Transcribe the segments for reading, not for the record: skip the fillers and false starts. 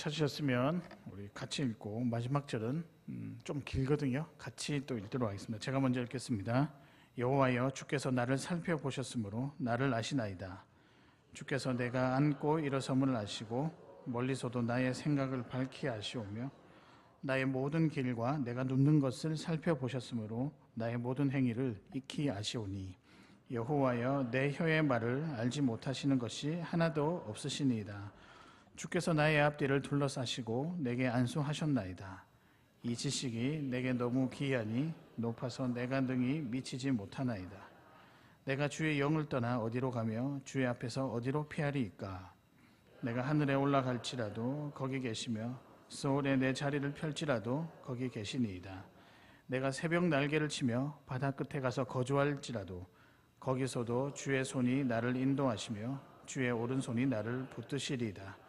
찾으셨으면 우리 같이 읽고 마지막 절은 좀 길거든요. 같이 또 읽도록 하겠습니다. 제가 먼저 읽겠습니다. 여호와여, 주께서 나를 살펴보셨으므로 나를 아시나이다. 주께서 내가 앉고 일어섬을 아시고 멀리서도 나의 생각을 밝히 아시오며 나의 모든 길과 내가 눕는 것을 살펴보셨으므로 나의 모든 행위를 익히 아시오니 여호와여, 내 혀의 말을 알지 못하시는 것이 하나도 없으시니이다. 주께서 나의 앞뒤를 둘러싸시고 내게 안수하셨나이다. 이 지식이 내게 너무 기이하니 높아서 내가 능히 미치지 못하나이다. 내가 주의 영을 떠나 어디로 가며 주의 앞에서 어디로 피하리이까? 내가 하늘에 올라갈지라도 거기 계시며 소울에 내 자리를 펼지라도 거기 계시니이다. 내가 새벽 날개를 치며 바다 끝에 가서 거주할지라도 거기서도 주의 손이 나를 인도하시며 주의 오른손이 나를 붙드시리이다.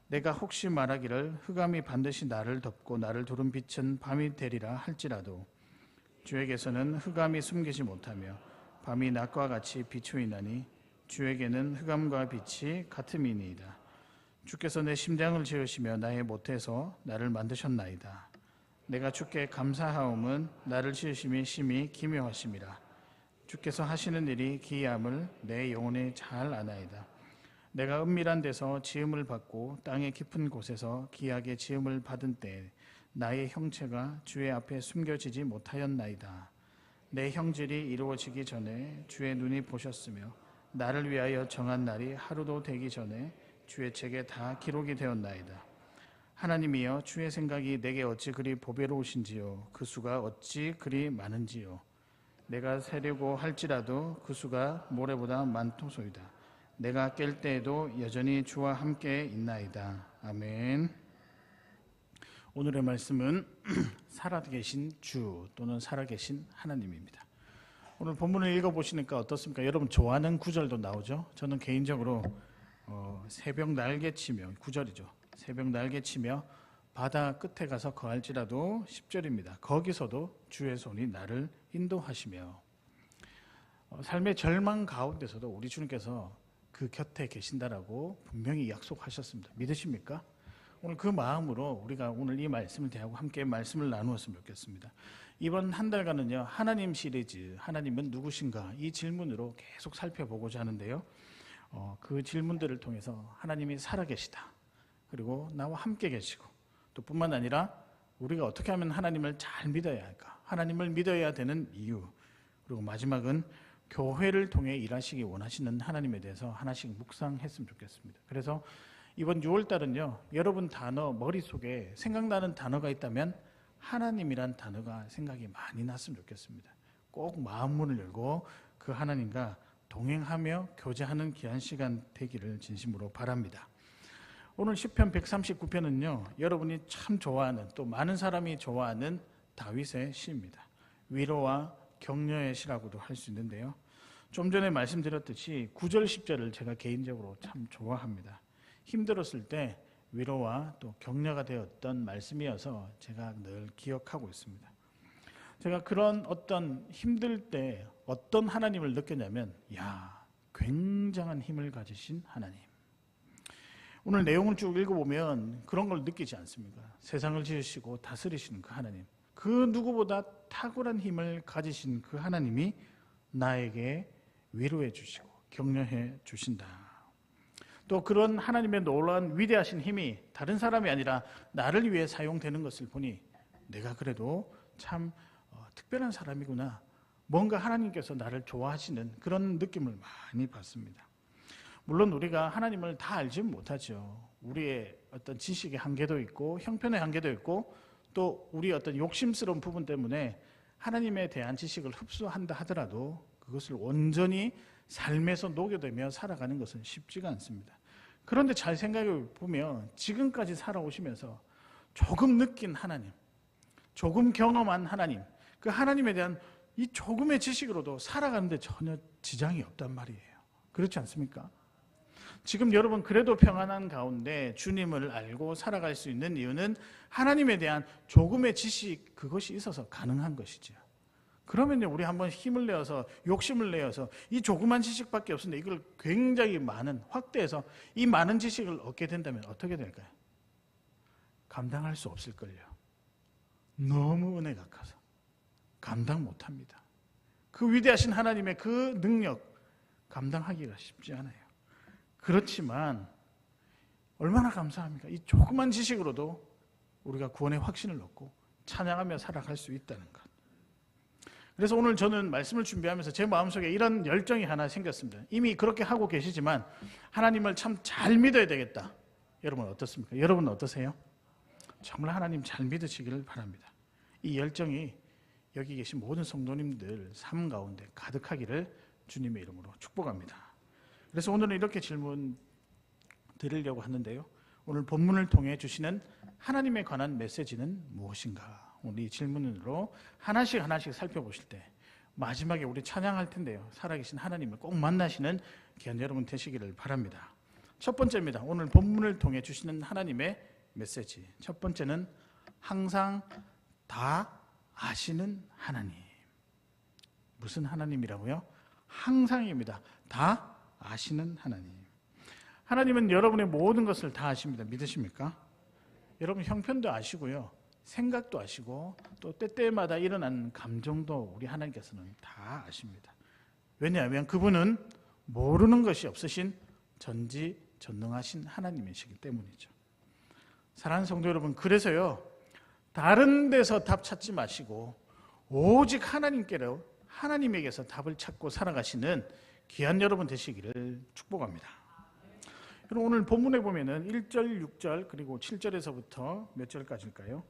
내가 혹시 말하기를 흑암이 반드시 나를 덮고 나를 두른 빛은 밤이 되리라 할지라도 주에게서는 흑암이 숨기지 못하며 밤이 낮과 같이 비추이나니 주에게는 흑암과 빛이 같음이니이다. 주께서 내 심장을 지으시며 나의 모태에서 나를 만드셨나이다. 내가 주께 감사하옴은 나를 지으심이 심히 기묘하심이라. 주께서 하시는 일이 기이함을 내 영혼에 잘 아나이다. 내가 은밀한 데서 지음을 받고 땅의 깊은 곳에서 기이하게 지음을 받은 때에 나의 형체가 주의 앞에 숨겨지지 못하였나이다. 내 형질이 이루어지기 전에 주의 눈이 보셨으며 나를 위하여 정한 날이 하루도 되기 전에 주의 책에 다 기록이 되었나이다. 하나님이여, 주의 생각이 내게 어찌 그리 보배로우신지요, 그 수가 어찌 그리 많은지요. 내가 새려고 할지라도 그 수가 모래보다 많도소이다. 내가 깰 때에도 여전히 주와 함께 있나이다. 아멘. 오늘의 말씀은 살아계신 주 또는 살아계신 하나님입니다. 오늘 본문을 읽어보시니까 어떻습니까? 여러분 좋아하는 구절도 나오죠? 저는 개인적으로 새벽 날개치며, 9절이죠. 새벽 날개치며 바다 끝에 가서 거할지라도 10절입니다. 거기서도 주의 손이 나를 인도하시며. 삶의 절망 가운데서도 우리 주님께서 그 곁에 계신다라고 분명히 약속하셨습니다. 믿으십니까? 오늘 그 마음으로 우리가 오늘 이 말씀을 대하고 함께 말씀을 나누었으면 좋겠습니다. 이번 한 달간은요, 하나님 시리즈, 하나님은 누구신가? 이 질문으로 계속 살펴보고자 하는데요. 그 질문들을 통해서 하나님이 살아계시다, 그리고 나와 함께 계시고, 또 뿐만 아니라 우리가 어떻게 하면 하나님을 잘 믿어야 할까? 하나님을 믿어야 되는 이유, 그리고 마지막은 교회를 통해 일하시기 원하시는 하나님에 대해서 하나씩 묵상했으면 좋겠습니다. 그래서 이번 6월달은요, 여러분 단어 머릿속에 생각나는 단어가 있다면 하나님이란 단어가 생각이 많이 났으면 좋겠습니다. 꼭 마음문을 열고 그 하나님과 동행하며 교제하는 귀한 시간 되기를 진심으로 바랍니다. 오늘 시편 139편은요, 여러분이 참 좋아하는, 또 많은 사람이 좋아하는 다윗의 시입니다. 위로와 격려의 시라고도 할 수 있는데요, 좀 전에 말씀드렸듯이 9절 10절을 제가 개인적으로 참 좋아합니다. 힘들었을 때 위로와 또 격려가 되었던 말씀이어서 제가 늘 기억하고 있습니다. 제가 그런 어떤 힘들 때 어떤 하나님을 느꼈냐면, 굉장한 힘을 가지신 하나님. 오늘 내용을 쭉 읽어보면 그런 걸 느끼지 않습니까? 세상을 지으시고 다스리시는 그 하나님, 그 누구보다 탁월한 힘을 가지신 그 하나님이 나에게 위로해 주시고 격려해 주신다. 또 그런 하나님의 놀라운 위대하신 힘이 다른 사람이 아니라 나를 위해 사용되는 것을 보니 내가 그래도 참 특별한 사람이구나, 뭔가 하나님께서 나를 좋아하시는 그런 느낌을 많이 받습니다. 물론 우리가 하나님을 다 알지는 못하죠. 우리의 어떤 지식의 한계도 있고 형편의 한계도 있고, 또 우리 어떤 욕심스러운 부분 때문에 하나님에 대한 지식을 흡수한다 하더라도 그것을 온전히 삶에서 녹여내며 살아가는 것은 쉽지가 않습니다. 그런데 잘 생각해 보면 지금까지 살아오시면서 조금 느낀 하나님, 조금 경험한 하나님, 그 하나님에 대한 이 조금의 지식으로도 살아가는데 전혀 지장이 없단 말이에요. 그렇지 않습니까? 지금 여러분 그래도 평안한 가운데 주님을 알고 살아갈 수 있는 이유는 하나님에 대한 조금의 지식, 그것이 있어서 가능한 것이죠. 그러면 우리 한번 힘을 내어서, 욕심을 내어서 이 조그만 지식밖에 없는데 이걸 굉장히 많은, 확대해서 이 많은 지식을 얻게 된다면 어떻게 될까요? 감당할 수 없을걸요. 너무 은혜가 커서 감당 못합니다. 그 위대하신 하나님의 그 능력 감당하기가 쉽지 않아요. 그렇지만 얼마나 감사합니까? 이 조그만 지식으로도 우리가 구원의 확신을 얻고 찬양하며 살아갈 수 있다는 것. 그래서 오늘 저는 말씀을 준비하면서 제 마음속에 이런 열정이 하나 생겼습니다. 이미 그렇게 하고 계시지만 하나님을 참 잘 믿어야 되겠다. 여러분 어떻습니까? 여러분 어떠세요? 정말 하나님 잘 믿으시기를 바랍니다. 이 열정이 여기 계신 모든 성도님들 삶 가운데 가득하기를 주님의 이름으로 축복합니다. 그래서 오늘은 이렇게 질문 드리려고 하는데요. 오늘 본문을 통해 주시는 하나님에 관한 메시지는 무엇인가? 오늘 이 질문으로 하나씩 살펴보실 때 마지막에 우리 찬양할 텐데요. 살아계신 하나님을 꼭 만나시는 귀한 여러분 되시기를 바랍니다. 첫 번째입니다. 오늘 본문을 통해 주시는 하나님의 메시지. 첫 번째는 항상 다 아시는 하나님. 무슨 하나님이라고요? 항상입니다. 다 아시는 하나님. 하나님은 여러분의 모든 것을 다 아십니다. 믿으십니까? 여러분 형편도 아시고요. 생각도 아시고 또 때때마다 일어나는 감정도 우리 하나님께서는 다 아십니다. 왜냐하면 그분은 모르는 것이 없으신 전지전능하신 하나님이시기 때문이죠. 사랑하는 성도 여러분, 그래서요 다른 데서 답 찾지 마시고 오직 하나님에게서 답을 찾고 살아가시는 귀한 여러분 되시기를 축복합니다. 여러분 오늘 본문에 보면은 1절, 6절 그리고 7절에서부터 몇 절까지일까요?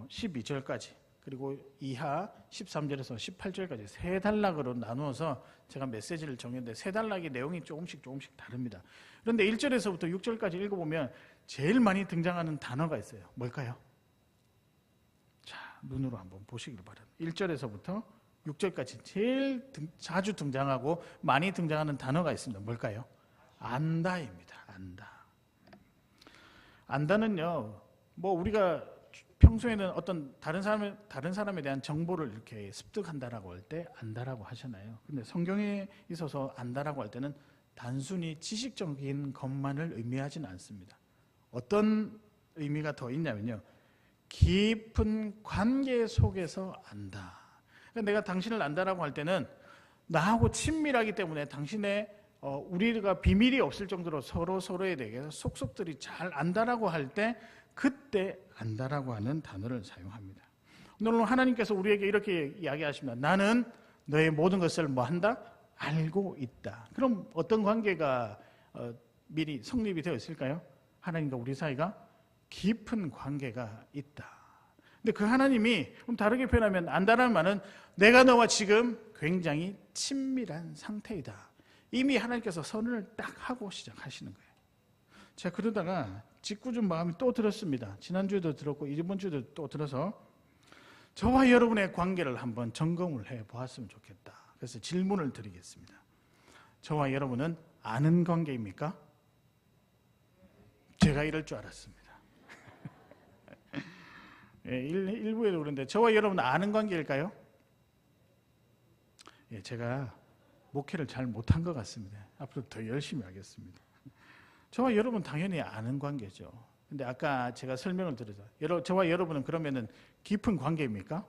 12절까지 그리고 이하 13절에서 18절까지 세 단락으로 나누어서 제가 메시지를 정했는데 세 단락의 내용이 조금씩 다릅니다. 그런데 1절에서부터 6절까지 읽어보면 제일 많이 등장하는 단어가 있어요. 뭘까요? 자, 눈으로 한번 보시길 바랍니다. 1절에서부터 6절까지 제일 자주 등장하고 많이 등장하는 단어가 있습니다. 뭘까요? 안다입니다. 안다는요, 뭐 우리가 평소에는 어떤 다른 사람에 대한 정보를 이렇게 습득한다라고 할 때 안다라고 하잖아요. 근데 성경에 있어서 안다라고 할 때는 단순히 지식적인 것만을 의미하지는 않습니다. 어떤 의미가 더 있냐면요, 깊은 관계 속에서 안다. 그러니까 내가 당신을 안다라고 할 때는 나하고 친밀하기 때문에 우리가 비밀이 없을 정도로 서로에 대해서 속속들이 잘 안다라고 할 때 그때 안다라고 하는 단어를 사용합니다. 오늘 하나님께서 우리에게 이렇게 이야기하십니다. 나는 너의 모든 것을 뭐 한다? 알고 있다. 그럼 어떤 관계가 미리 성립이 되어 있을까요? 하나님과 우리 사이가 깊은 관계가 있다. 근데 그 하나님이 그럼 다르게 표현하면 안다라는 말은 내가 너와 지금 굉장히 친밀한 상태이다. 이미 하나님께서 선언을 딱 하고 시작하시는 거예요. 제가 그러다가 짓궂은 마음이 또 들었습니다. 지난주에도 들었고 이번 주에도 또 들어서 저와 여러분의 관계를 한번 점검을 해보았으면 좋겠다. 그래서 질문을 드리겠습니다. 저와 여러분은 아는 관계입니까? 제가 이럴 줄 알았습니다. 예, 일부에도 그런데 저와 여러분은 아는 관계일까요? 예, 제가 목회를 잘 못한 것 같습니다. 앞으로 더 열심히 하겠습니다. 저와 여러분 당연히 아는 관계죠. 근데 아까 제가 설명을 드려서 저와 여러분은 그러면은 깊은 관계입니까?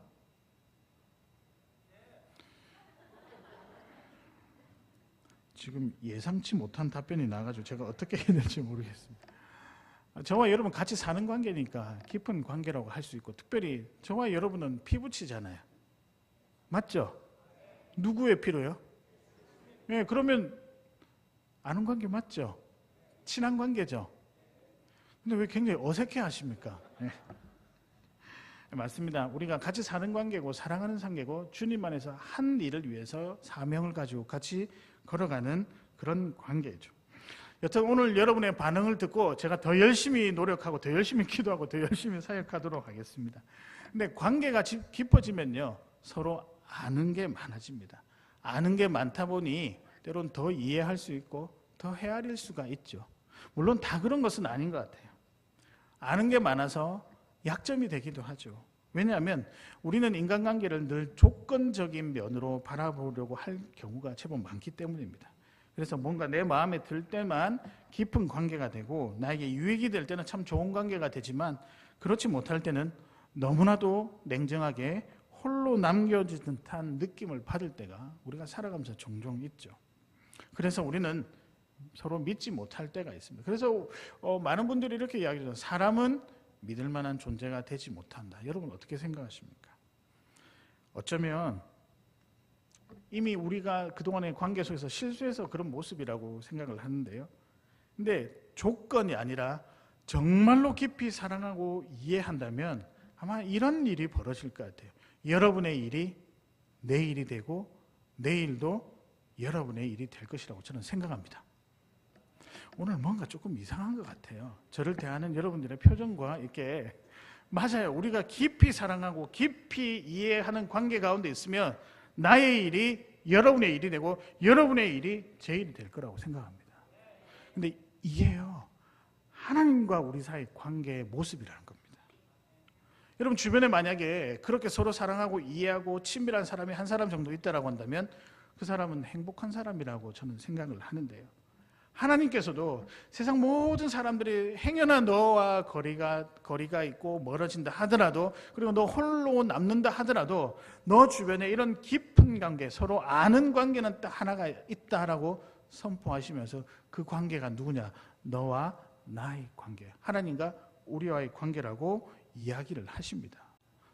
지금 예상치 못한 답변이 나가지고 제가 어떻게 해야 될지 모르겠습니다. 저와 여러분 같이 사는 관계니까 깊은 관계라고 할 수 있고, 특별히 저와 여러분은 피부치잖아요. 맞죠? 누구의 피로요? 네, 그러면 아는 관계 맞죠? 친한 관계죠? 근데 왜 굉장히 어색해 하십니까? 네. 맞습니다. 우리가 같이 사는 관계고 사랑하는 관계고 주님 안에서 한 일을 위해서 사명을 가지고 같이 걸어가는 그런 관계죠. 여튼 오늘 여러분의 반응을 듣고 제가 더 열심히 노력하고 더 열심히 기도하고 더 열심히 사역하도록 하겠습니다. 근데 관계가 깊어지면요, 서로 아는 게 많아집니다. 아는 게 많다 보니 때론 더 이해할 수 있고 더 헤아릴 수가 있죠. 물론 다 그런 것은 아닌 것 같아요. 아는 게 많아서 약점이 되기도 하죠. 왜냐하면 우리는 인간관계를 늘 조건적인 면으로 바라보려고 할 경우가 제법 많기 때문입니다. 그래서 뭔가 내 마음에 들 때만 깊은 관계가 되고 나에게 유익이 될 때는 참 좋은 관계가 되지만 그렇지 못할 때는 너무나도 냉정하게 홀로 남겨진 듯한 느낌을 받을 때가 우리가 살아가면서 종종 있죠. 그래서 우리는 서로 믿지 못할 때가 있습니다. 그래서 많은 분들이 이렇게 이야기해요. 사람은 믿을 만한 존재가 되지 못한다. 여러분 어떻게 생각하십니까? 어쩌면 이미 우리가 그동안의 관계 속에서 실수해서 그런 모습이라고 생각을 하는데요. 근데 조건이 아니라 정말로 깊이 사랑하고 이해한다면 아마 이런 일이 벌어질 것 같아요. 여러분의 일이 내 일이 되고 내 일도 여러분의 일이 될 것이라고 저는 생각합니다. 오늘 뭔가 조금 이상한 것 같아요. 저를 대하는 여러분들의 표정과 이렇게 맞아요. 우리가 깊이 사랑하고 깊이 이해하는 관계 가운데 있으면 나의 일이 여러분의 일이 되고 여러분의 일이 제 일이 될 거라고 생각합니다. 근데 이게요, 하나님과 우리 사이 관계의 모습이라는 겁니다. 여러분 주변에 만약에 그렇게 서로 사랑하고 이해하고 친밀한 사람이 한 사람 정도 있다라고 한다면 그 사람은 행복한 사람이라고 저는 생각을 하는데요. 하나님께서도 세상 모든 사람들이 행여나 너와 거리가 있고 멀어진다 하더라도, 그리고 너 홀로 남는다 하더라도 너 주변에 이런 깊은 관계, 서로 아는 관계는 딱 하나가 있다라고 선포하시면서 그 관계가 누구냐? 너와 나의 관계, 하나님과 우리와의 관계라고 이야기를 하십니다.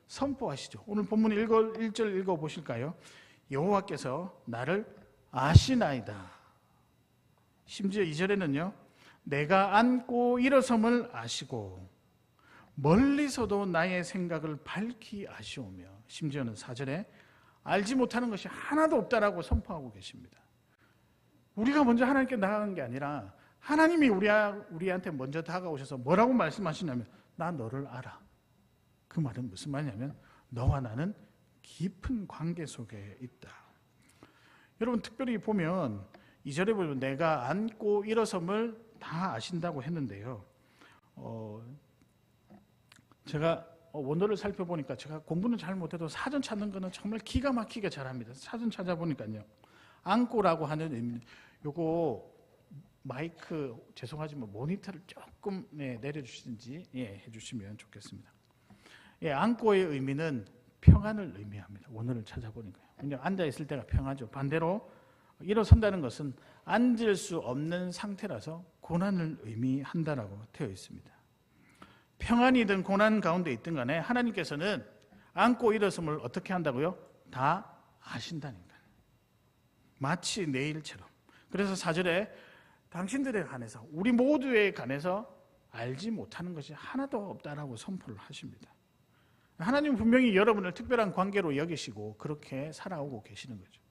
선포하시죠. 오늘 본문 1절 읽어보실까요? 여호와께서 나를 아시나이다. 심지어 2절에는요, 내가 앉고 일어섬을 아시고 멀리서도 나의 생각을 밝히 아시오며, 심지어는 4절에 알지 못하는 것이 하나도 없다라고 선포하고 계십니다. 우리가 먼저 하나님께 나아간 게 아니라 하나님이 우리한테 먼저 다가오셔서 뭐라고 말씀하시냐면 나 너를 알아. 그 말은 무슨 말이냐면 너와 나는 깊은 관계 속에 있다. 여러분 특별히 보면 2절에 보면 내가 앉고 일어섬을 다 아신다고 했는데요. 제가 원어를 살펴보니까 제가 공부는 잘 못해도 사전 찾는 거는 정말 기가 막히게 잘합니다. 사전 찾아보니까요. 앉고라고 하는 의미, 요거 마이크 죄송하지만 모니터를 조금 내려주시든지 해주시면 좋겠습니다. 앉고의 의미는 평안을 의미합니다. 원어를 찾아보니까요. 그냥 앉아 있을 때가 평안하죠. 반대로 일어선다는 것은 앉을 수 없는 상태라서 고난을 의미한다라고 되어 있습니다. 평안이든 고난 가운데 있든 간에 하나님께서는 앉고 일어섬을 어떻게 한다고요? 다 아신다니까요. 마치 내 일처럼. 그래서 4절에 당신들에 관해서, 우리 모두에 관해서 알지 못하는 것이 하나도 없다라고 선포를 하십니다. 하나님은 분명히 여러분을 특별한 관계로 여기시고 그렇게 살아오고 계시는 거죠.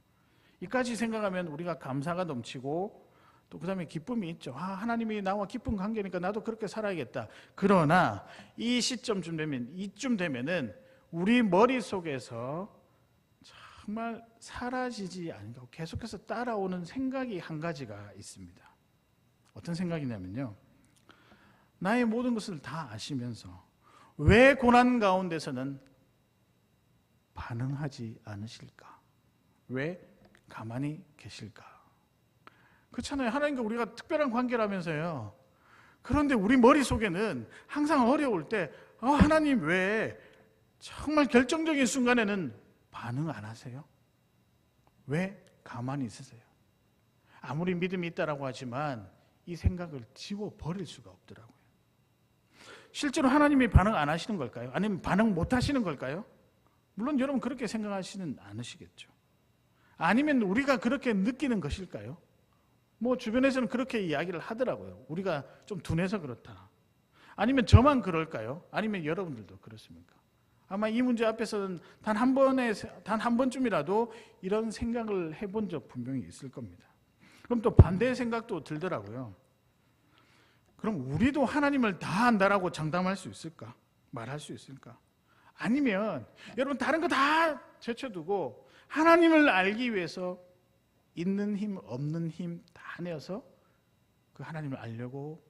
이까지 생각하면 우리가 감사가 넘치고 또 그 다음에 기쁨이 있죠. 하나님이 나와 깊은 관계니까 나도 그렇게 살아야겠다. 그러나 이 시점쯤 되면, 이쯤 되면은 우리 머릿속에서 정말 사라지지 않고 계속해서 따라오는 생각이 한 가지가 있습니다. 어떤 생각이냐면요, 나의 모든 것을 다 아시면서 왜 고난 가운데서는 반응하지 않으실까? 왜 가만히 계실까? 그렇잖아요. 하나님과 우리가 특별한 관계라면서요. 그런데 우리 머릿속에는 항상 어려울 때 하나님 왜 정말 결정적인 순간에는 반응 안 하세요? 왜 가만히 있으세요? 아무리 믿음이 있다라고 하지만 이 생각을 지워버릴 수가 없더라고요. 실제로 하나님이 반응 안 하시는 걸까요? 아니면 반응 못 하시는 걸까요? 물론 여러분 그렇게 생각하시는 않으시겠죠. 아니면 우리가 그렇게 느끼는 것일까요? 주변에서는 그렇게 이야기를 하더라고요. 우리가 좀 둔해서 그렇다. 아니면 저만 그럴까요? 아니면 여러분들도 그렇습니까? 아마 이 문제 앞에서는 단 한 번쯤이라도 이런 생각을 해본 적 분명히 있을 겁니다. 그럼 또 반대의 생각도 들더라고요. 그럼 우리도 하나님을 다 안다라고 장담할 수 있을까? 말할 수 있을까? 아니면 여러분 다른 거 다 제쳐두고 하나님을 알기 위해서 있는 힘 없는 힘 다 내어서 그 하나님을 알려고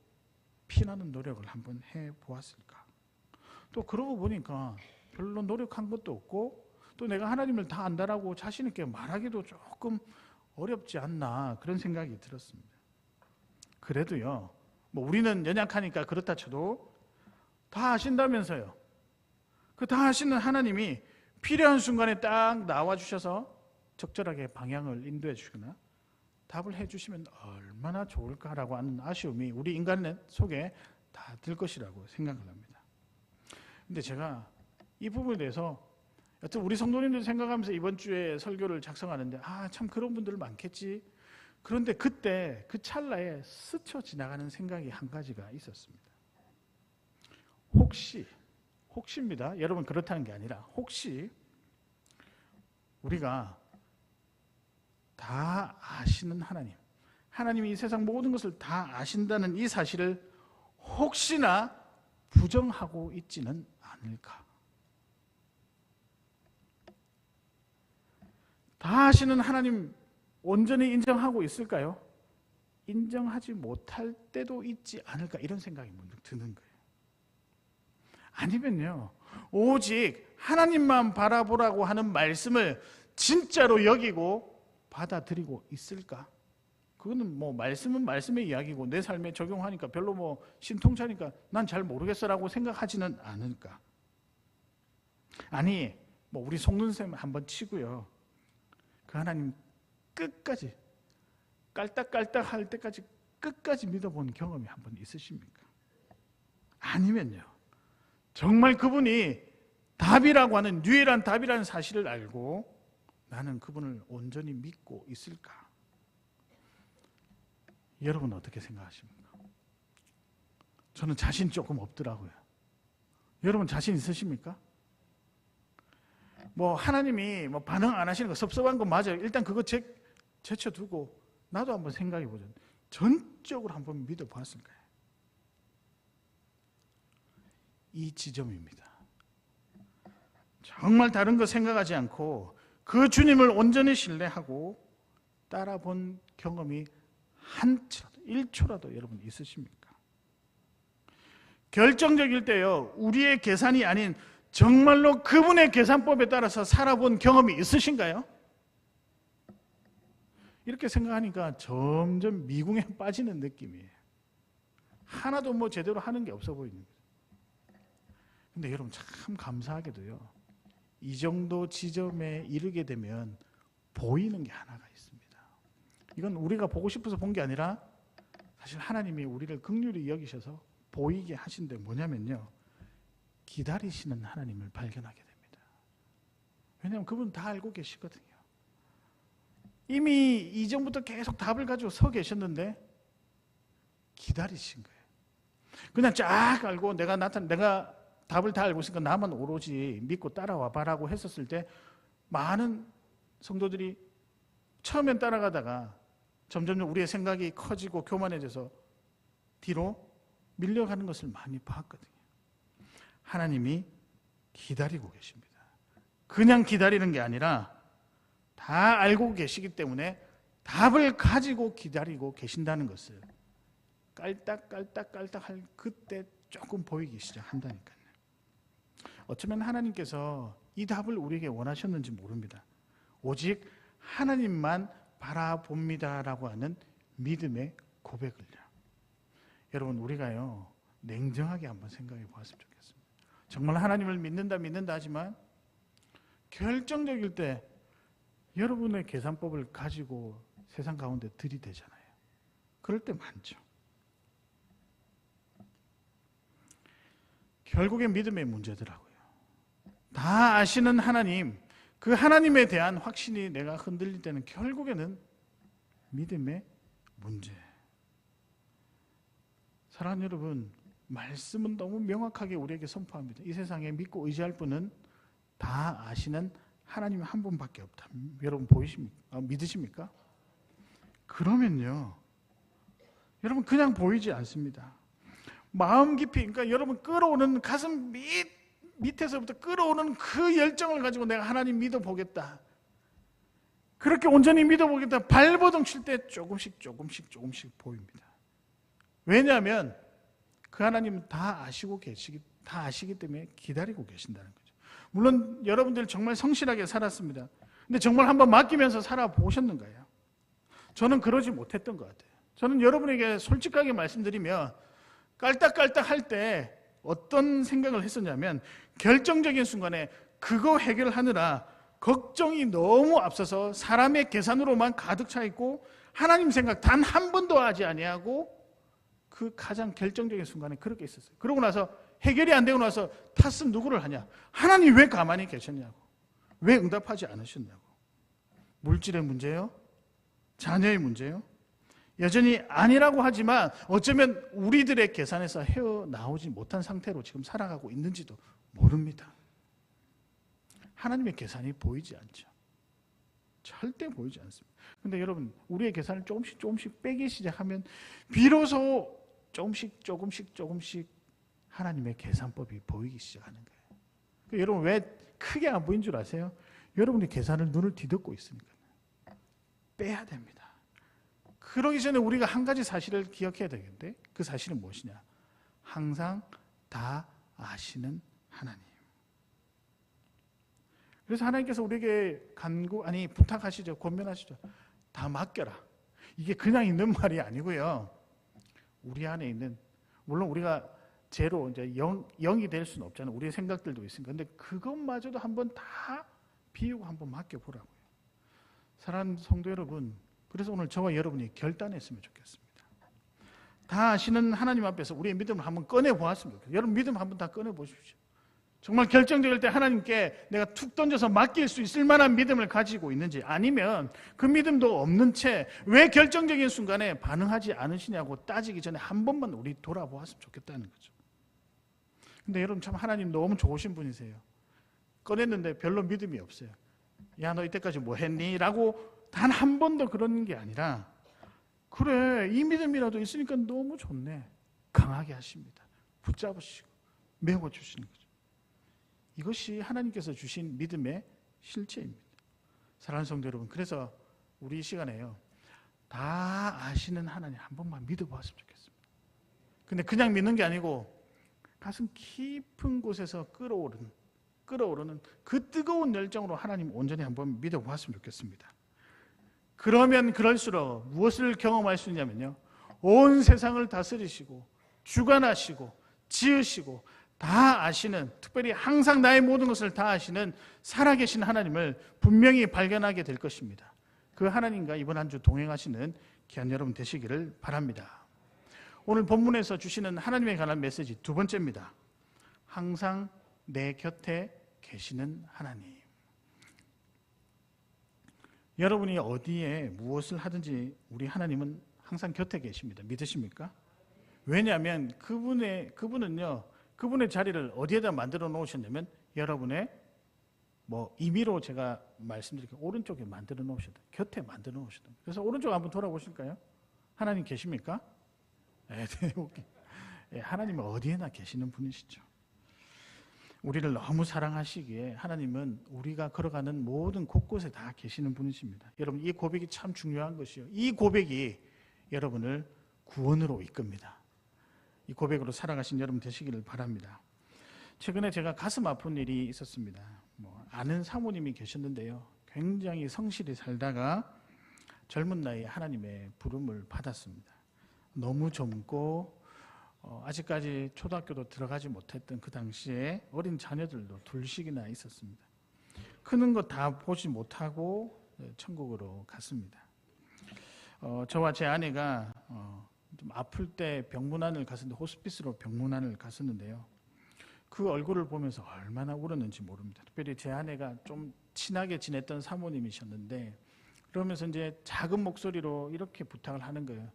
피나는 노력을 한번 해보았을까? 또 그러고 보니까 별로 노력한 것도 없고 또 내가 하나님을 다 안다라고 자신 있게 말하기도 조금 어렵지 않나, 그런 생각이 들었습니다. 그래도요, 우리는 연약하니까 그렇다 쳐도 다 아신다면서요. 그 다 아시는 하나님이 필요한 순간에 딱 나와주셔서 적절하게 방향을 인도해 주시거나 답을 해주시면 얼마나 좋을까라고 하는 아쉬움이 우리 인간 속에 다 들 것이라고 생각을 합니다. 근데 제가 이 부분에 대해서 여튼 우리 성도님들 생각하면서 이번 주에 설교를 작성하는데 참 그런 분들 많겠지. 그런데 그때 그 찰나에 스쳐 지나가는 생각이 한 가지가 있었습니다. 혹시입니다. 여러분 그렇다는 게 아니라 혹시 우리가 다 아시는 하나님이 이 세상 모든 것을 다 아신다는 이 사실을 혹시나 부정하고 있지는 않을까? 다 아시는 하나님 온전히 인정하고 있을까요? 인정하지 못할 때도 있지 않을까? 이런 생각이 문득 드는 거예요. 아니면요, 오직 하나님만 바라보라고 하는 말씀을 진짜로 여기고 받아들이고 있을까? 그거는 말씀은 말씀의 이야기고 내 삶에 적용하니까 별로 신통차니까 난 잘 모르겠어라고 생각하지는 않을까? 아니, 우리 속눈썹 한번 치고요, 그 하나님 끝까지 깔딱깔딱 할 때까지 끝까지 믿어본 경험이 한번 있으십니까? 아니면요, 정말 그분이 답이라고 하는 유일한 답이라는 사실을 알고 나는 그분을 온전히 믿고 있을까? 여러분 어떻게 생각하십니까? 저는 자신 조금 없더라고요. 여러분 자신 있으십니까? 하나님이 반응 안 하시는 거 섭섭한 거 맞아요. 일단 그거 제쳐두고 나도 한번 생각해 보죠. 전적으로 한번 믿어봤을까요? 이 지점입니다. 정말 다른 거 생각하지 않고 그 주님을 온전히 신뢰하고 따라본 경험이 한치라도 1초라도 여러분 있으십니까? 결정적일 때요, 우리의 계산이 아닌 정말로 그분의 계산법에 따라서 살아본 경험이 있으신가요? 이렇게 생각하니까 점점 미궁에 빠지는 느낌이에요. 하나도 제대로 하는 게 없어 보이는 거예요. 근데 여러분 참 감사하게도요, 이 정도 지점에 이르게 되면 보이는 게 하나가 있습니다. 이건 우리가 보고 싶어서 본 게 아니라 사실 하나님이 우리를 긍휼히 여기셔서 보이게 하신데 뭐냐면요, 기다리시는 하나님을 발견하게 됩니다. 왜냐하면 그분 다 알고 계시거든요. 이미 이전부터 계속 답을 가지고 서 계셨는데 기다리신 거예요. 그냥 쫙 알고 내가 답을 다 알고 있으니까 나만 오로지 믿고 따라와 봐라고 했었을 때 많은 성도들이 처음엔 따라가다가 점점 우리의 생각이 커지고 교만해져서 뒤로 밀려가는 것을 많이 봤거든요. 하나님이 기다리고 계십니다. 그냥 기다리는 게 아니라 다 알고 계시기 때문에 답을 가지고 기다리고 계신다는 것을 깔딱깔딱 할 그때 조금 보이기 시작한다니까요. 어쩌면 하나님께서 이 답을 우리에게 원하셨는지 모릅니다. 오직 하나님만 바라봅니다라고 하는 믿음의 고백을요. 여러분 우리가요, 냉정하게 한번 생각해 보았으면 좋겠습니다. 정말 하나님을 믿는다 하지만 결정적일 때 여러분의 계산법을 가지고 세상 가운데 들이대잖아요. 그럴 때 많죠. 결국엔 믿음의 문제더라고요. 다 아시는 하나님, 그 하나님에 대한 확신이 내가 흔들릴 때는 결국에는 믿음의 문제. 사랑하는 여러분, 말씀은 너무 명확하게 우리에게 선포합니다. 이 세상에 믿고 의지할 분은 다 아시는 하나님 한 분밖에 없다. 여러분 보이십니까? 믿으십니까? 그러면요, 여러분 그냥 보이지 않습니다. 마음 깊이, 그러니까 여러분 끌어오는 가슴 밑에서부터 끌어오는 그 열정을 가지고 내가 하나님 믿어보겠다, 그렇게 온전히 믿어보겠다 발버둥 칠 때 조금씩 보입니다. 왜냐하면 그 하나님은 다 아시기 때문에 기다리고 계신다는 거죠. 물론 여러분들 정말 성실하게 살았습니다. 근데 정말 한번 맡기면서 살아보셨는가요? 저는 그러지 못했던 것 같아요. 저는 여러분에게 솔직하게 말씀드리면 깔딱깔딱 할 때 어떤 생각을 했었냐면 결정적인 순간에 그거 해결하느라 걱정이 너무 앞서서 사람의 계산으로만 가득 차 있고 하나님 생각 단 한 번도 하지 아니하고 그 가장 결정적인 순간에 그렇게 있었어요. 그러고 나서 해결이 안 되고 나서 탓은 누구를 하냐? 하나님 왜 가만히 계셨냐고. 왜 응답하지 않으셨냐고. 물질의 문제요? 자녀의 문제요? 여전히 아니라고 하지만 어쩌면 우리들의 계산에서 헤어나오지 못한 상태로 지금 살아가고 있는지도 모릅니다. 하나님의 계산이 보이지 않죠. 절대 보이지 않습니다. 그런데 여러분, 우리의 계산을 조금씩 빼기 시작하면 비로소 조금씩 하나님의 계산법이 보이기 시작하는 거예요. 여러분, 왜 크게 안 보인 줄 아세요? 여러분이 계산을 눈을 뒤덮고 있으니까. 빼야 됩니다. 그러기 전에 우리가 한 가지 사실을 기억해야 되겠는데 그 사실은 무엇이냐? 항상 다 아시는 하나님. 그래서 하나님께서 우리에게 부탁하시죠. 권면하시죠. 다 맡겨라. 이게 그냥 있는 말이 아니고요. 우리 안에 있는, 물론 우리가 제로 이제 0이 될 수는 없잖아요. 우리의 생각들도 있으니까. 근데 그것마저도 한번 다 비우고 한번 맡겨보라고요. 사랑하는 성도 여러분, 그래서 오늘 저와 여러분이 결단했으면 좋겠습니다. 다 아시는 하나님 앞에서 우리의 믿음을 한번 꺼내보았으면 좋겠어요. 여러분 믿음 한번 다 꺼내보십시오. 정말 결정적일 때 하나님께 내가 툭 던져서 맡길 수 있을 만한 믿음을 가지고 있는지, 아니면 그 믿음도 없는 채 왜 결정적인 순간에 반응하지 않으시냐고 따지기 전에 한 번만 우리 돌아보았으면 좋겠다는 거죠. 근데 여러분 참 하나님 너무 좋으신 분이세요. 꺼냈는데 별로 믿음이 없어요. 야, 너 이때까지 뭐 했니? 라고 단 한 번도 그런 게 아니라, 그래, 이 믿음이라도 있으니까 너무 좋네. 강하게 하십니다. 붙잡으시고 메워주시는 거죠. 이것이 하나님께서 주신 믿음의 실체입니다. 사랑하는 성도 여러분, 그래서 우리 이 시간에요, 다 아시는 하나님 한 번만 믿어보았으면 좋겠습니다. 근데 그냥 믿는 게 아니고 가슴 깊은 곳에서 끓어오르는 그 뜨거운 열정으로 하나님 온전히 한번 믿어보았으면 좋겠습니다. 그러면 그럴수록 무엇을 경험할 수 있냐면요, 온 세상을 다스리시고 주관하시고 지으시고 다 아시는, 특별히 항상 나의 모든 것을 다 아시는 살아계신 하나님을 분명히 발견하게 될 것입니다. 그 하나님과 이번 한 주 동행하시는 귀한 여러분 되시기를 바랍니다. 오늘 본문에서 주시는 하나님에 관한 메시지 두 번째입니다. 항상 내 곁에 계시는 하나님. 여러분이 어디에 무엇을 하든지 우리 하나님은 항상 곁에 계십니다. 믿으십니까? 왜냐하면 그분은요, 그분의 자리를 어디에다 만들어 놓으셨냐면 여러분의 임의로 제가 말씀드릴게요. 오른쪽에 만들어 놓으셨다. 곁에 만들어 놓으셨다. 그래서 오른쪽 한번 돌아보실까요? 하나님 계십니까? 네, 하나님은 어디에나 계시는 분이시죠. 우리를 너무 사랑하시기에 하나님은 우리가 걸어가는 모든 곳곳에 다 계시는 분이십니다. 여러분, 이 고백이 참 중요한 것이요, 이 고백이 여러분을 구원으로 이끕니다. 이 고백으로 살아가신 여러분 되시기를 바랍니다. 최근에 제가 가슴 아픈 일이 있었습니다. 아는 사모님이 계셨는데요, 굉장히 성실히 살다가 젊은 나이에 하나님의 부름을 받았습니다. 너무 젊고 아직까지 초등학교도 들어가지 못했던 그 당시에 어린 자녀들도 둘씩이나 있었습니다. 크는 거 다 보지 못하고 천국으로 갔습니다. 저와 제 아내가 좀 아플 때 병문안을 갔었는데, 호스피스로 병문안을 갔었는데요, 그 얼굴을 보면서 얼마나 울었는지 모릅니다. 특별히 제 아내가 좀 친하게 지냈던 사모님이셨는데, 그러면서 이제 작은 목소리로 이렇게 부탁을 하는 거예요.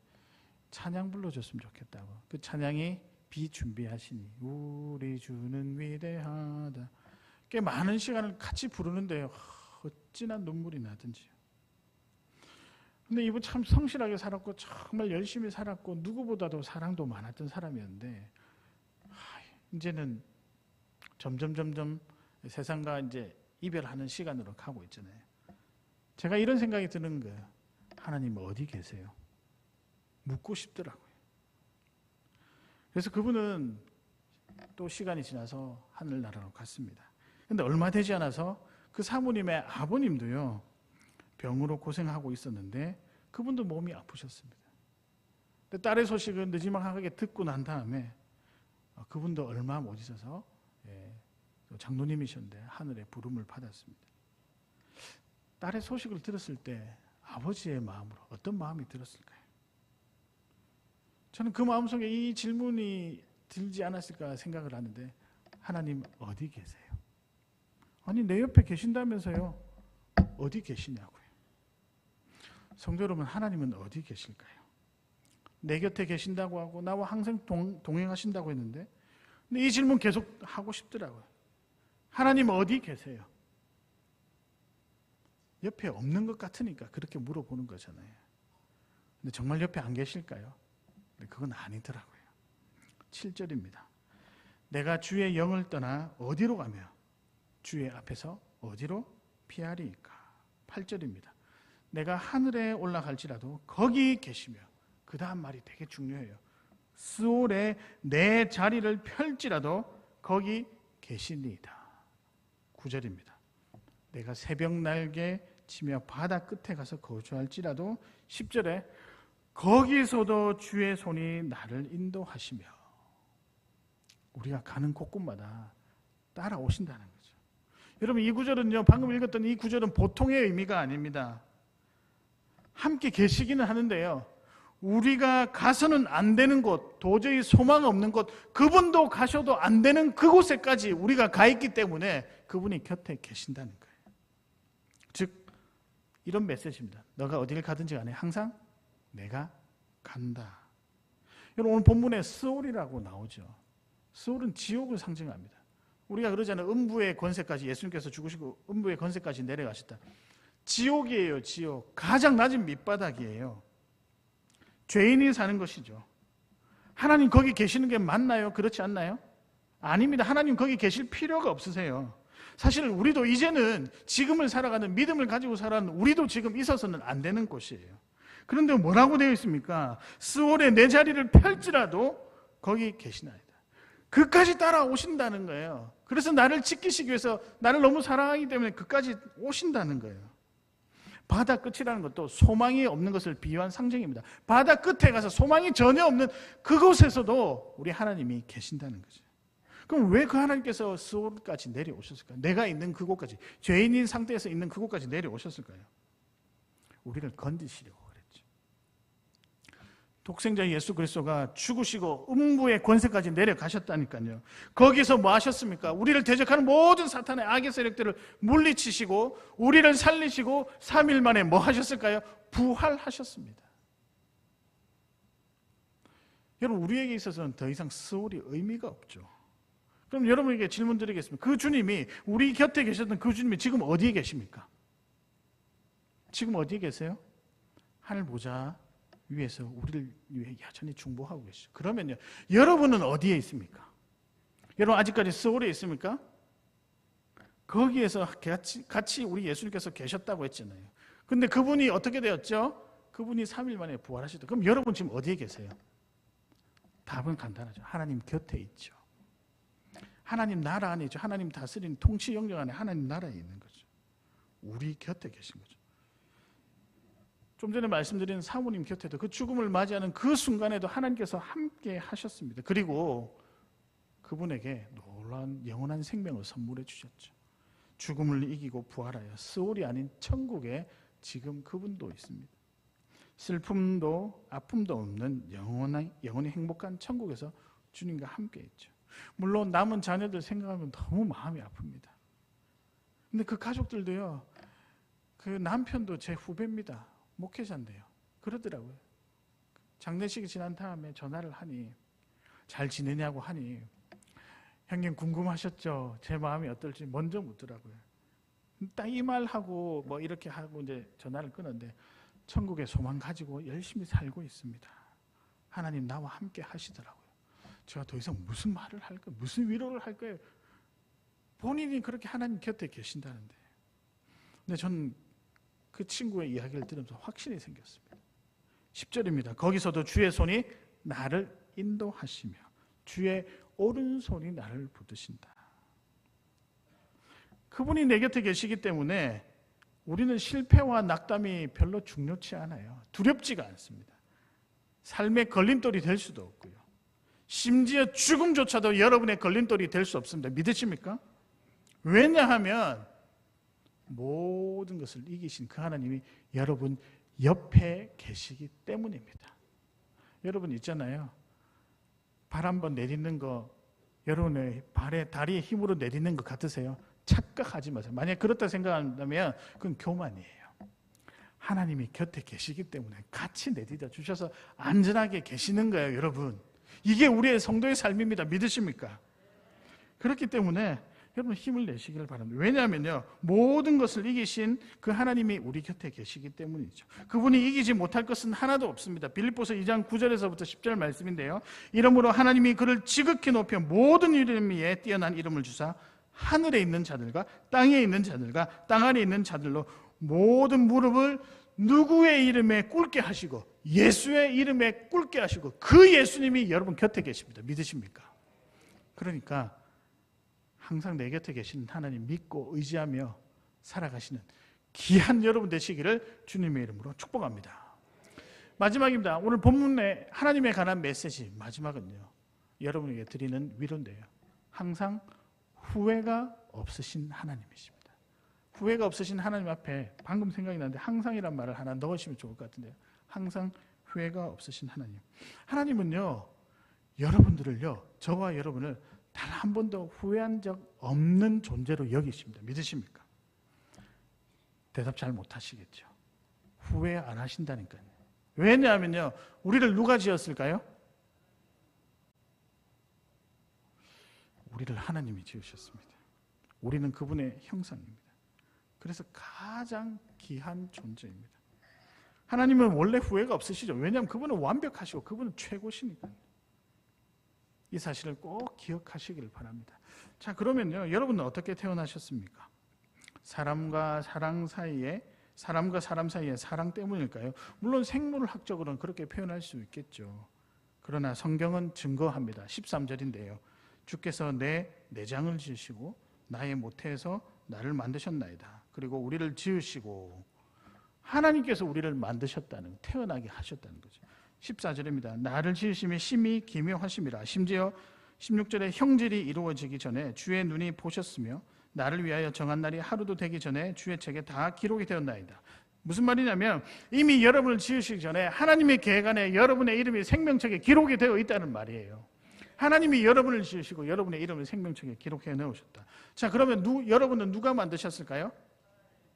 찬양 불러줬으면 좋겠다고. 그 찬양이 비준비하시니 우리 주는 위대하다. 꽤 많은 시간을 같이 부르는데요, 어찌나 눈물이 나든지요. 근데 이분 참 성실하게 살았고 정말 열심히 살았고 누구보다도 사랑도 많았던 사람이었는데, 이제는 점점 세상과 이제 이별하는 시간으로 가고 있잖아요. 제가 이런 생각이 드는 거예요. 하나님 어디 계세요? 묻고 싶더라고요. 그래서 그분은 또 시간이 지나서 하늘나라로 갔습니다. 그런데 얼마 되지 않아서 그 사모님의 아버님도요, 병으로 고생하고 있었는데 그분도 몸이 아프셨습니다. 딸의 소식을 늦지막하게 듣고 난 다음에 그분도 얼마 못 있어서 장로님이셨는데 하늘의 부름을 받았습니다. 딸의 소식을 들었을 때 아버지의 마음으로 어떤 마음이 들었을까요? 저는 그 마음속에 이 질문이 들지 않았을까 생각을 하는데, 하나님 어디 계세요? 아니 내 옆에 계신다면서요. 어디 계시냐고요. 성도 여러분, 하나님은 어디 계실까요? 내 곁에 계신다고 하고 나와 항상 동행하신다고 했는데, 근데 이 질문 계속 하고 싶더라고요. 하나님 어디 계세요? 옆에 없는 것 같으니까 그렇게 물어보는 거잖아요. 근데 정말 옆에 안 계실까요? 근데 그건 아니더라고요. 7절입니다. 내가 주의 영을 떠나 어디로 가며 주의 앞에서 어디로 피하리이까. 8절입니다. 내가 하늘에 올라갈지라도 거기 계시며, 그 다음 말이 되게 중요해요. 스올에 내 자리를 펼지라도 거기 계시니이다. 9절입니다. 내가 새벽 날개 치며 바다 끝에 가서 거주할지라도, 10절에 거기서도 주의 손이 나를 인도하시며, 우리가 가는 곳곳마다 따라오신다는 거죠. 여러분, 이 구절은요, 방금 읽었던 이 구절은 보통의 의미가 아닙니다. 함께 계시기는 하는데요, 우리가 가서는 안 되는 곳, 도저히 소망 없는 곳, 그분도 가셔도 안 되는 그곳에까지 우리가 가 있기 때문에 그분이 곁에 계신다는 거예요. 즉 이런 메시지입니다. 너가 어디를 가든지 간에 항상 내가 간다. 여러분, 오늘 본문에 스올이라고 나오죠. 스올은 지옥을 상징합니다. 우리가 그러잖아요. 음부의 권세까지, 예수님께서 죽으시고 음부의 권세까지 내려가셨다. 지옥이에요. 지옥. 가장 낮은 밑바닥이에요. 죄인이 사는 것이죠. 하나님 거기 계시는 게 맞나요? 그렇지 않나요? 아닙니다. 하나님 거기 계실 필요가 없으세요. 사실 우리도 이제는 지금을 살아가는, 믿음을 가지고 살아가는 우리도 지금 있어서는 안 되는 곳이에요. 그런데 뭐라고 되어 있습니까? 스올에 내 자리를 펼지라도 거기 계시나이다. 그까지 따라오신다는 거예요. 그래서 나를 지키시기 위해서, 나를 너무 사랑하기 때문에 그까지 오신다는 거예요. 바다 끝이라는 것도 소망이 없는 것을 비유한 상징입니다. 바다 끝에 가서 소망이 전혀 없는 그곳에서도 우리 하나님이 계신다는 거죠. 그럼 왜 그 하나님께서 스올까지 내려오셨을까요? 내가 있는 그곳까지, 죄인인 상태에서 있는 그곳까지 내려오셨을까요? 우리를 건지시려고 그랬죠. 독생자 예수 그리스도가 죽으시고 음부의 권세까지 내려가셨다니까요. 거기서 뭐 하셨습니까? 우리를 대적하는 모든 사탄의 악의 세력들을 물리치시고 우리를 살리시고 3일 만에 뭐 하셨을까요? 부활하셨습니다. 여러분, 우리에게 있어서는 더 이상 스올이 의미가 없죠. 그럼 여러분에게 질문 드리겠습니다. 그 주님이, 우리 곁에 계셨던 그 주님이 지금 어디에 계십니까? 지금 어디에 계세요? 하늘 보좌 위에서 우리를 위해 여전히 중보하고 계시죠. 그러면요, 여러분은 어디에 있습니까? 여러분 아직까지 스올에 있습니까? 거기에서 같이 우리 예수님께서 계셨다고 했잖아요. 근데 그분이 어떻게 되었죠? 그분이 3일 만에 부활하셨다. 그럼 여러분 지금 어디에 계세요? 답은 간단하죠. 하나님 곁에 있죠. 하나님 나라 안에 있죠. 하나님 다스리는 통치 영역 안에 하나님 나라에 있는 거죠. 우리 곁에 계신 거죠. 좀 전에 말씀드린 사모님 곁에도 그 죽음을 맞이하는 그 순간에도 하나님께서 함께 하셨습니다. 그리고 그분에게 놀라운 영원한 생명을 선물해 주셨죠. 죽음을 이기고 부활하여 스올이 아닌 천국에 지금 그분도 있습니다. 슬픔도 아픔도 없는 영원히 행복한 천국에서 주님과 함께 있죠. 물론 남은 자녀들 생각하면 너무 마음이 아픕니다. 근데 그 가족들도요, 그 남편도 제 후배입니다. 목회자인데요. 그러더라고요. 장례식이 지난 다음에 전화를 하니, 잘 지내냐고 하니, 형님 궁금하셨죠? 제 마음이 어떨지 먼저 묻더라고요. 딱 이 말하고 뭐 이렇게 하고 이제 전화를 끊었는데, 천국에 소망 가지고 열심히 살고 있습니다. 하나님 나와 함께 하시더라고요. 제가 더 이상 무슨 말을 할까요? 무슨 위로를 할까요? 본인이 그렇게 하나님 곁에 계신다는데. 근데 저는 그 친구의 이야기를 들으면서 확신이 생겼습니다. 10절입니다. 거기서도 주의 손이 나를 인도하시며 주의 오른손이 나를 붙드신다. 그분이 내 곁에 계시기 때문에 우리는 실패와 낙담이 별로 중요치 않아요. 두렵지가 않습니다. 삶의 걸림돌이 될 수도 없고요. 심지어 죽음조차도 여러분의 걸림돌이 될 수 없습니다. 믿으십니까? 왜냐하면 모든 것을 이기신 그 하나님이 여러분 옆에 계시기 때문입니다. 여러분 있잖아요. 발 한번 내딛는 거 여러분의 발에 다리에 힘으로 내딛는 것 같으세요? 착각하지 마세요. 만약 그렇다 생각한다면 그건 교만이에요. 하나님이 곁에 계시기 때문에 같이 내딛어 주셔서 안전하게 계시는 거예요, 여러분. 이게 우리의 성도의 삶입니다. 믿으십니까? 그렇기 때문에 여러분 힘을 내시기를 바랍니다. 왜냐하면요, 모든 것을 이기신 그 하나님이 우리 곁에 계시기 때문이죠. 그분이 이기지 못할 것은 하나도 없습니다. 빌립보서 2장 9절에서부터 10절 말씀인데요. 이러므로 하나님이 그를 지극히 높여 모든 이름 위에 뛰어난 이름을 주사 하늘에 있는 자들과 땅에 있는 자들과 땅 아래 있는 자들로 모든 무릎을 누구의 이름에 꿇게 하시고 예수의 이름에 꿇게 하시고 그 예수님이 여러분 곁에 계십니다. 믿으십니까? 그러니까 항상 내 곁에 계신 하나님 믿고 의지하며 살아가시는 귀한 여러분 되시기를 주님의 이름으로 축복합니다. 마지막입니다. 오늘 본문에 하나님에 관한 메시지 마지막은요, 여러분에게 드리는 위로인데요. 항상 후회가 없으신 하나님이십니다. 후회가 없으신 하나님 앞에 방금 생각이 나는데 항상이란 말을 하나 넣으시면 좋을 것 같은데요. 항상 후회가 없으신 하나님. 하나님은요, 여러분들을요, 저와 여러분을 단 한 번도 후회한 적 없는 존재로 여기십니다. 믿으십니까? 대답 잘 못하시겠죠. 후회 안 하신다니까요. 왜냐하면요, 우리를 누가 지었을까요? 우리를 하나님이 지으셨습니다. 우리는 그분의 형상입니다. 그래서 가장 귀한 존재입니다. 하나님은 원래 후회가 없으시죠. 왜냐하면 그분은 완벽하시고 그분은 최고시니까요. 이 사실을 꼭 기억하시길 바랍니다. 자, 그러면요, 여러분은 어떻게 태어나셨습니까? 사람과 사람 사이에 사랑 때문일까요? 물론 생물학적으로는 그렇게 표현할 수 있겠죠. 그러나 성경은 증거합니다. 13절인데요. 주께서 내 내장을 지으시고 나의 모태에서 나를 만드셨나이다. 그리고 우리를 지으시고 하나님께서 우리를 만드셨다는, 태어나게 하셨다는 거죠. 14절입니다. 나를 지으심이 심히 기묘하심이라. 심지어 16절에 형질이 이루어지기 전에 주의 눈이 보셨으며 나를 위하여 정한 날이 하루도 되기 전에 주의 책에 다 기록이 되었나이다. 무슨 말이냐면 이미 여러분을 지으시기 전에 하나님의 계획 안에 여러분의 이름이 생명책에 기록이 되어 있다는 말이에요. 하나님이 여러분을 지으시고 여러분의 이름을 생명책에 기록해 넣으셨다. 자, 그러면 여러분은 누가 만드셨을까요?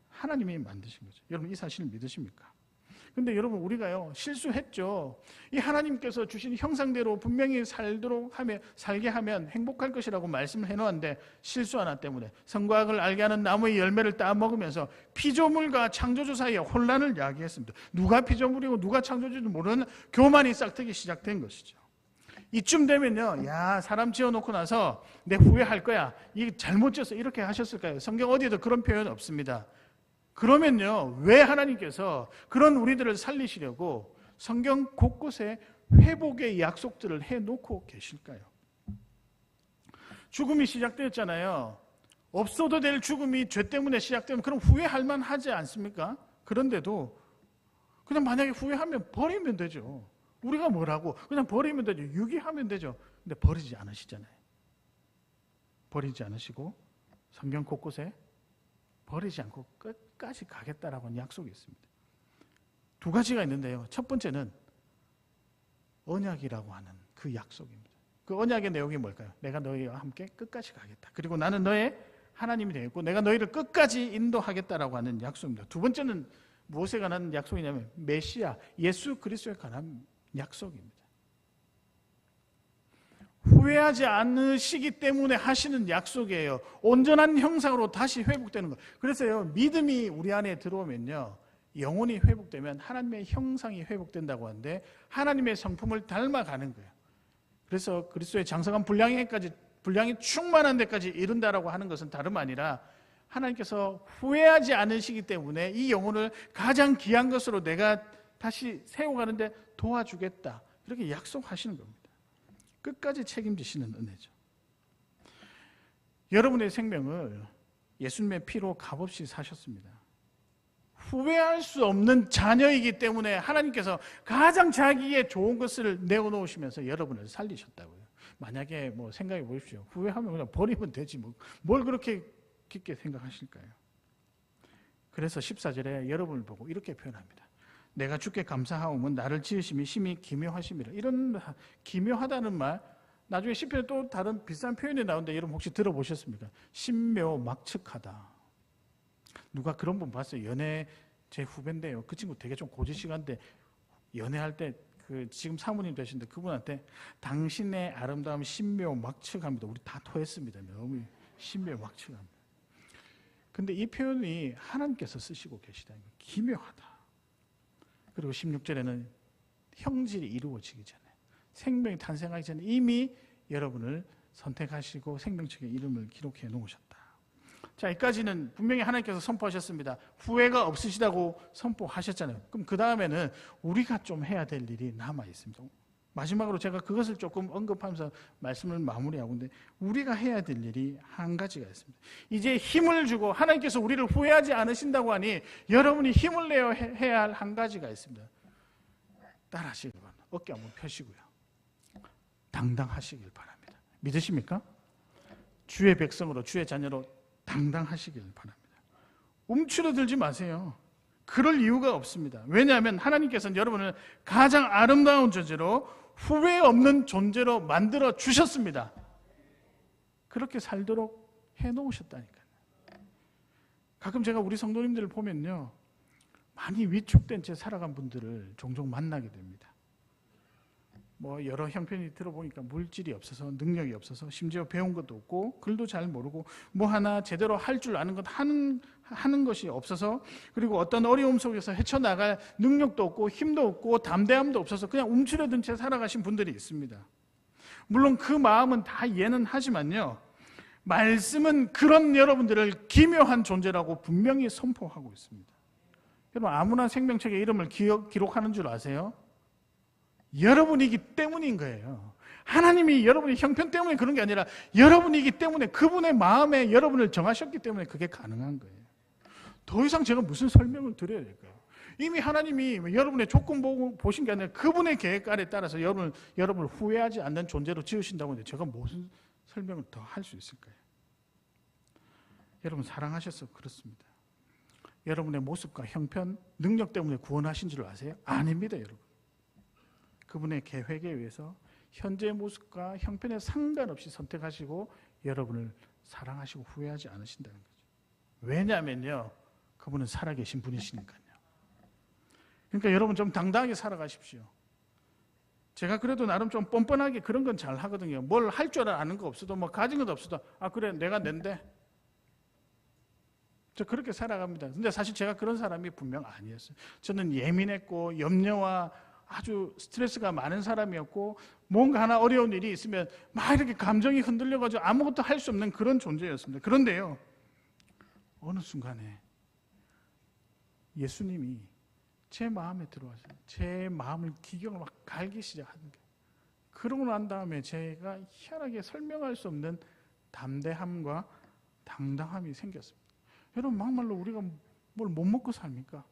하나님이 만드신 거죠. 여러분 이 사실을 믿으십니까? 근데 여러분 우리가요 실수했죠. 이 하나님께서 주신 형상대로 분명히 살게 하면 행복할 것이라고 말씀을 해놓았는데 실수 하나 때문에 성과학을 알게 하는 나무의 열매를 따먹으면서 피조물과 창조주 사이에 혼란을 야기했습니다. 누가 피조물이고 누가 창조주인지 모르는 교만이 싹트기 시작된 것이죠. 이쯤 되면요, 야, 사람 지어놓고 나서 내 후회할 거야, 이게 잘못 지어서 이렇게 하셨을까요? 성경 어디에도 그런 표현 없습니다. 그러면요, 왜 하나님께서 그런 우리들을 살리시려고 성경 곳곳에 회복의 약속들을 해놓고 계실까요? 죽음이 시작되었잖아요. 없어도 될 죽음이 죄 때문에 시작되면 그럼 후회할 만하지 않습니까? 그런데도 그냥 만약에 후회하면 버리면 되죠. 우리가 뭐라고 그냥 버리면 되죠. 유기하면 되죠. 근데 버리지 않으시잖아요. 버리지 않으시고 성경 곳곳에 버리지 않고 끝까지 가겠다라고 하는 약속이 있습니다. 두 가지가 있는데요. 첫 번째는 언약이라고 하는 그 약속입니다. 그 언약의 내용이 뭘까요? 내가 너희와 함께 끝까지 가겠다. 그리고 나는 너의 하나님이 되겠고 내가 너희를 끝까지 인도하겠다라고 하는 약속입니다. 두 번째는 무엇에 관한 약속이냐면 메시아 예수 그리스도에 관한 약속입니다. 후회하지 않으시기 때문에 하시는 약속이에요. 온전한 형상으로 다시 회복되는 거. 그래서요, 믿음이 우리 안에 들어오면요, 영혼이 회복되면 하나님의 형상이 회복된다고 하는데 하나님의 성품을 닮아가는 거예요. 그래서 그리스도의 장성한 분량이 충만한 데까지 이른다라고 하는 것은 다름 아니라 하나님께서 후회하지 않으시기 때문에 이 영혼을 가장 귀한 것으로 내가 다시 세워가는데 도와주겠다, 이렇게 약속하시는 겁니다. 끝까지 책임지시는 은혜죠. 여러분의 생명을 예수님의 피로 값없이 사셨습니다. 후회할 수 없는 자녀이기 때문에 하나님께서 가장 자기의 좋은 것을 내어놓으시면서 여러분을 살리셨다고요. 만약에 뭐 생각해 보십시오. 후회하면 그냥 버리면 되지 뭐. 뭘 그렇게 깊게 생각하실까요? 그래서 14절에 여러분을 보고 이렇게 표현합니다. 내가 주께 감사하오면 나를 지으심이 심히 기묘하심이라. 이런 기묘하다는 말 나중에 시편에 또 다른 비슷한 표현이 나오는데 여러분 혹시 들어보셨습니까? 신묘막측하다. 누가 그런 분 봤어요? 연애 제 후배인데요. 그 친구 되게 좀 고지식한데 연애할 때 그 지금 사모님 되신데 그분한테 당신의 아름다움 신묘막측합니다. 우리 다 토했습니다. 너무 신묘막측합니다. 근데 이 표현이 하나님께서 쓰시고 계시다는 거예요. 기묘하다. 그리고 16절에는 형질이 이루어지기 전에 생명이 탄생하기 전에 이미 여러분을 선택하시고 생명책에 이름을 기록해 놓으셨다. 자, 여기까지는 분명히 하나님께서 선포하셨습니다. 후회가 없으시다고 선포하셨잖아요. 그럼 그 다음에는 우리가 좀 해야 될 일이 남아 있습니다. 마지막으로 제가 그것을 조금 언급하면서 말씀을 마무리하고 있는데 우리가 해야 될 일이 한 가지가 있습니다. 이제 힘을 주고 하나님께서 우리를 후회하지 않으신다고 하니 여러분이 힘을 내어 해야 할 한 가지가 있습니다. 따라하시길 바랍니다. 어깨 한번 펴시고요. 당당하시길 바랍니다. 믿으십니까? 주의 백성으로 주의 자녀로 당당하시길 바랍니다. 움츠러들지 마세요. 그럴 이유가 없습니다. 왜냐하면 하나님께서는 여러분을 가장 아름다운 존재로 후회 없는 존재로 만들어 주셨습니다. 그렇게 살도록 해놓으셨다니까요. 가끔 제가 우리 성도님들을 보면요, 많이 위축된 채 살아간 분들을 종종 만나게 됩니다. 뭐 여러 형편이 들어보니까 물질이 없어서 능력이 없어서 심지어 배운 것도 없고 글도 잘 모르고 뭐 하나 제대로 할 줄 아는 것 하는 것이 없어서 그리고 어떤 어려움 속에서 헤쳐나갈 능력도 없고 힘도 없고 담대함도 없어서 그냥 움츠러든 채 살아가신 분들이 있습니다. 물론 그 마음은 다 이해는 하지만요, 말씀은 그런 여러분들을 기묘한 존재라고 분명히 선포하고 있습니다. 여러분 아무나 생명책에 이름을 기록하는 줄 아세요? 여러분이기 때문인 거예요. 하나님이 여러분의 형편 때문에 그런 게 아니라 여러분이기 때문에 그분의 마음에 여러분을 정하셨기 때문에 그게 가능한 거예요. 더 이상 제가 무슨 설명을 드려야 될까요? 이미 하나님이 여러분의 조건 보신 게 아니라 그분의 계획 아래 따라서 여러분을 후회하지 않는 존재로 지으신다고 하는데 제가 무슨 설명을 더 할 수 있을까요? 여러분 사랑하셔서 그렇습니다. 여러분의 모습과 형편, 능력 때문에 구원하신 줄 아세요? 아닙니다, 여러분. 그분의 계획에 의해서 현재의 모습과 형편에 상관없이 선택하시고 여러분을 사랑하시고 후회하지 않으신다는 거죠. 왜냐하면요, 그분은 살아계신 분이시니까요. 그러니까 여러분 좀 당당하게 살아가십시오. 제가 그래도 나름 좀 뻔뻔하게 그런 건 잘 하거든요. 뭘 할 줄 아는 거 없어도 뭐 가진 것도 없어도 그래 내가 낸데 저 그렇게 살아갑니다. 근데 사실 제가 그런 사람이 분명 아니었어요. 저는 예민했고 염려와 아주 스트레스가 많은 사람이었고 뭔가 하나 어려운 일이 있으면 막 이렇게 감정이 흔들려가지고 아무것도 할 수 없는 그런 존재였습니다. 그런데요, 어느 순간에 예수님이 제 마음에 들어와서 제 마음을 기경을 막 갈기 시작하는 거예요. 그러고 난 다음에 제가 희한하게 설명할 수 없는 담대함과 당당함이 생겼습니다. 여러분 막말로 우리가 뭘 못 먹고 삽니까?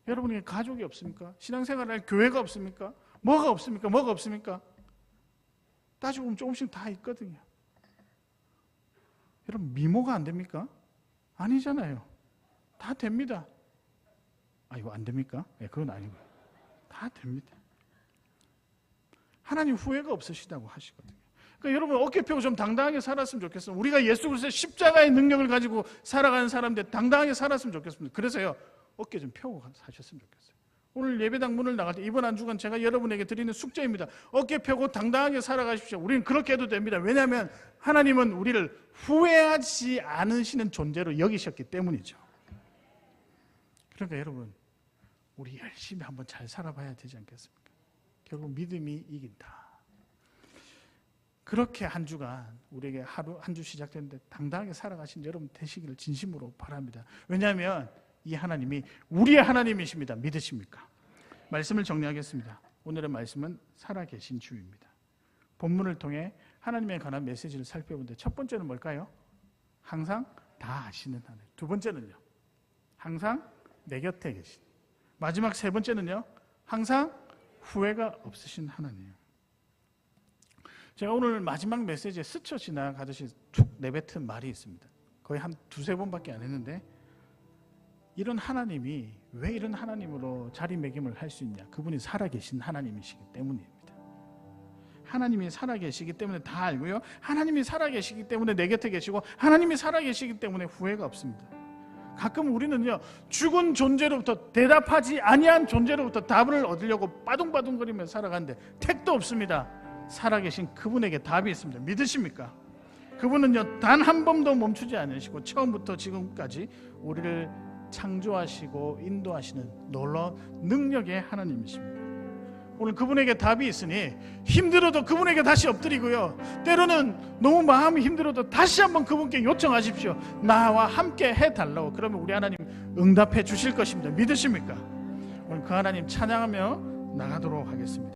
여러분에게 가족이 없습니까? 신앙생활할 교회가 없습니까? 뭐가 없습니까? 뭐가 없습니까? 따지고 보면 조금씩 다 있거든요. 여러분 미모가 안 됩니까? 아니잖아요. 다 됩니다. 이거 안 됩니까? 네, 그건 아니고요. 다 됩니다. 하나님 후회가 없으시다고 하시거든요. 그러니까 여러분 어깨 펴고 좀 당당하게 살았으면 좋겠어요. 우리가 예수 그리스도의 십자가의 능력을 가지고 살아가는 사람들 당당하게 살았으면 좋겠습니다. 그래서요, 어깨 좀 펴고 사셨으면 좋겠어요. 오늘 예배당 문을 나갈 때 이번 한 주간 제가 여러분에게 드리는 숙제입니다. 어깨 펴고 당당하게 살아가십시오. 우리는 그렇게 해도 됩니다. 왜냐하면 하나님은 우리를 후회하지 않으시는 존재로 여기셨기 때문이죠. 그러니까 여러분 우리 열심히 한번 잘 살아봐야 되지 않겠습니까? 결국 믿음이 이긴다. 그렇게 한 주간 우리에게 하루 한 주 시작됐는데 당당하게 살아가신 여러분 되시기를 진심으로 바랍니다. 왜냐하면 이 하나님이 우리의 하나님이십니다. 믿으십니까? 말씀을 정리하겠습니다. 오늘의 말씀은 살아계신 주입니다. 본문을 통해 하나님에 관한 메시지를 살펴보는데 첫 번째는 뭘까요? 항상 다 아시는 하나님. 두 번째는요, 항상 내 곁에 계신. 마지막 세 번째는요, 항상 후회가 없으신 하나님. 제가 오늘 마지막 메시지에 스쳐 지나가듯이 툭 내뱉은 말이 있습니다. 거의 한 두세 번밖에 안 했는데, 이런 하나님이 왜 이런 하나님으로 자리매김을 할 수 있냐? 그분이 살아계신 하나님이시기 때문입니다. 하나님이 살아계시기 때문에 다 알고요, 하나님이 살아계시기 때문에 내 곁에 계시고, 하나님이 살아계시기 때문에 후회가 없습니다. 가끔 우리는요, 죽은 존재로부터, 대답하지 아니한 존재로부터 답을 얻으려고 빠둥빠둥거리며 살아가는데 택도 없습니다. 살아계신 그분에게 답이 있습니다. 믿으십니까? 그분은요, 단 한 번도 멈추지 않으시고 처음부터 지금까지 우리를 창조하시고 인도하시는 놀라운 능력의 하나님이십니다. 오늘 그분에게 답이 있으니 힘들어도 그분에게 다시 엎드리고요, 때로는 너무 마음이 힘들어도 다시 한번 그분께 요청하십시오. 나와 함께 해달라고. 그러면 우리 하나님 응답해 주실 것입니다. 믿으십니까? 오늘 그 하나님 찬양하며 나가도록 하겠습니다.